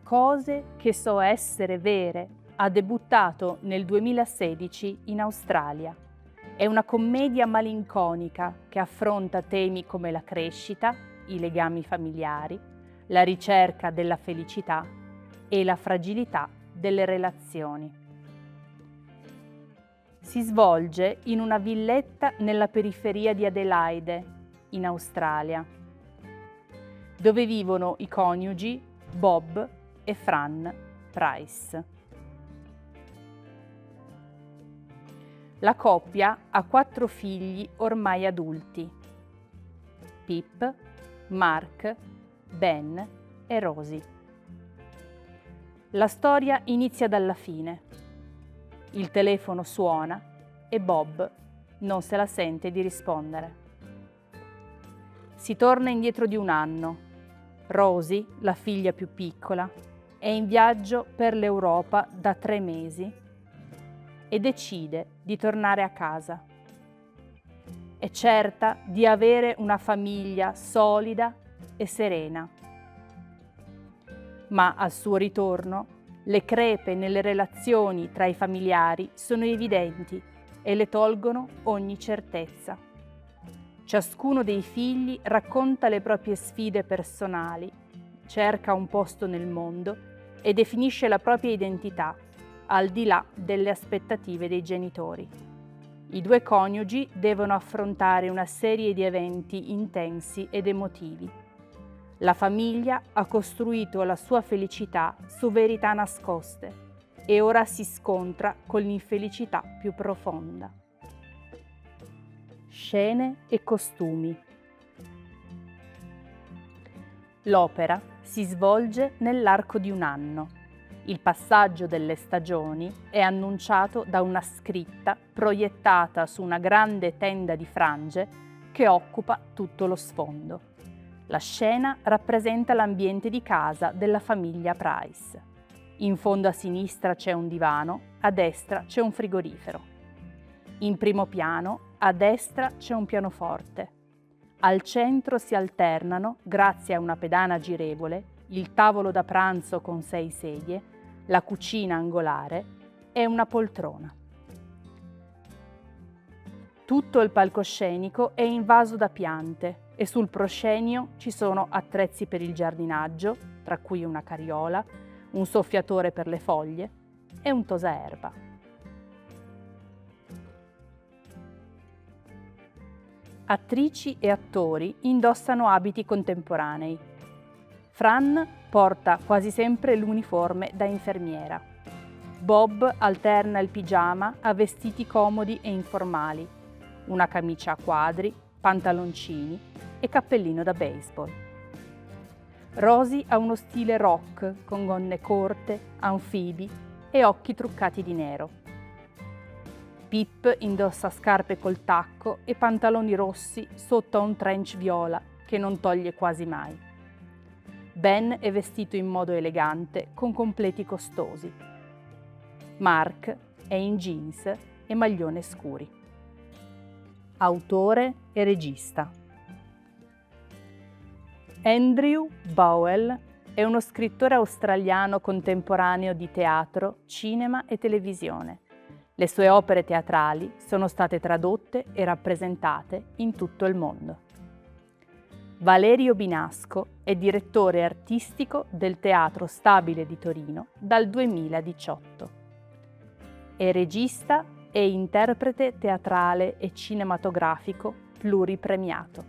Cose che so essere vere ha debuttato nel 2016 in Australia. È una commedia malinconica che affronta temi come la crescita, i legami familiari, la ricerca della felicità e la fragilità delle relazioni. Si svolge in una villetta nella periferia di Adelaide, in Australia, dove vivono i coniugi Bob e Fran Price. La coppia ha 4 figli ormai adulti: Pip, Mark, Ben e Rosie. La storia inizia dalla fine. Il telefono suona e Bob non se la sente di rispondere. Si torna indietro di un anno. Rosie, la figlia più piccola, è in viaggio per l'Europa da 3 mesi e decide di tornare a casa. È certa di avere una famiglia solida e serena. Ma al suo ritorno, le crepe nelle relazioni tra i familiari sono evidenti e le tolgono ogni certezza. Ciascuno dei figli racconta le proprie sfide personali, cerca un posto nel mondo e definisce la propria identità, al di là delle aspettative dei genitori. I 2 coniugi devono affrontare una serie di eventi intensi ed emotivi. La famiglia ha costruito la sua felicità su verità nascoste e ora si scontra con l'infelicità più profonda. Scene e costumi. L'opera si svolge nell'arco di un anno. Il passaggio delle stagioni è annunciato da una scritta proiettata su una grande tenda di frange che occupa tutto lo sfondo. La scena rappresenta l'ambiente di casa della famiglia Price. In fondo a sinistra c'è un divano, a destra c'è un frigorifero. In primo piano, a destra c'è un pianoforte. Al centro si alternano, grazie a una pedana girevole, il tavolo da pranzo con 6 sedie, la cucina angolare e una poltrona. Tutto il palcoscenico è invaso da piante e sul proscenio ci sono attrezzi per il giardinaggio, tra cui una carriola, un soffiatore per le foglie e un tosaerba. Attrici e attori indossano abiti contemporanei. Fran porta quasi sempre l'uniforme da infermiera. Bob alterna il pigiama a vestiti comodi e informali, una camicia a quadri, pantaloncini e cappellino da baseball. Rosie ha uno stile rock con gonne corte, anfibi e occhi truccati di nero. Pip indossa scarpe col tacco e pantaloni rossi sotto a un trench viola che non toglie quasi mai. Ben è vestito in modo elegante con completi costosi. Mark è in jeans e maglione scuri. Autore e regista. Andrew Bowell è uno scrittore australiano contemporaneo di teatro, cinema e televisione. Le sue opere teatrali sono state tradotte e rappresentate in tutto il mondo. Valerio Binasco è direttore artistico del Teatro Stabile di Torino dal 2018. È regista e interprete teatrale e cinematografico pluripremiato.